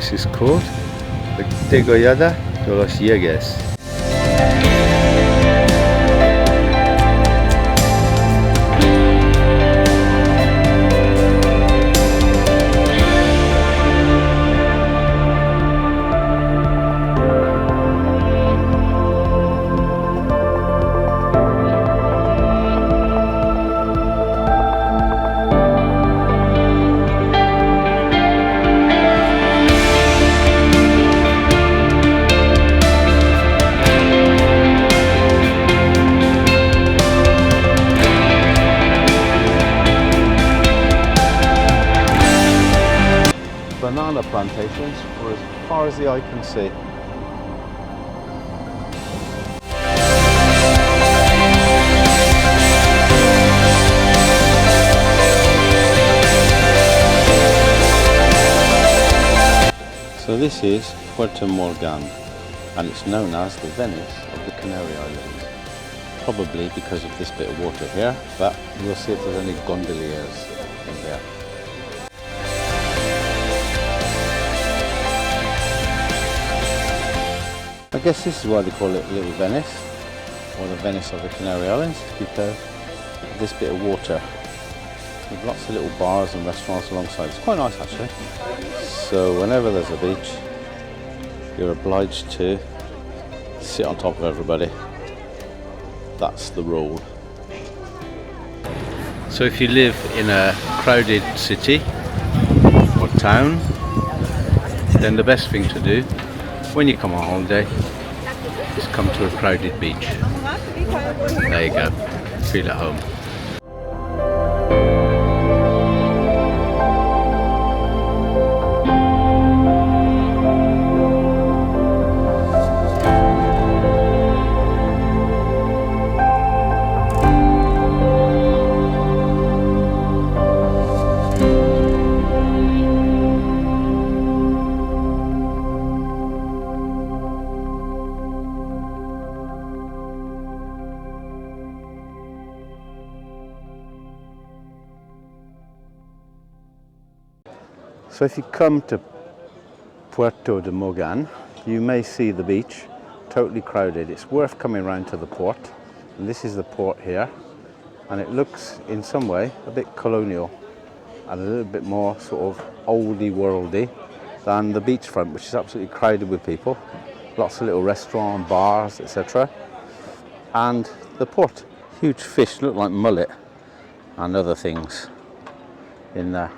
place is called the Degollada de los Yegues. Banana plantations for as far as the eye can see. So this is Puerto de Mogàn, and it's known as the Venice of the Canary Islands. Probably because of this bit of water here, but we'll see if there's any gondoliers in here. I guess this is why they call it Little Venice, or the Venice of the Canary Islands, because of this bit of water with lots of little bars and restaurants alongside. It's quite nice actually. So whenever there's a beach, you're obliged to sit on top of everybody. That's the rule. So if you live in a crowded city or town, then the best thing to do when you come on holiday is come to a crowded beach. There you go, feel at home. So if you come to Puerto de Mogàn, you may see the beach totally crowded. It's worth coming around to the port, and this is the port here, and it looks in some way a bit colonial and a little bit more sort of oldie worldy than the beachfront, which is absolutely crowded with people. Lots of little restaurants, bars, etc. And the port, huge fish, look like mullet and other things in there.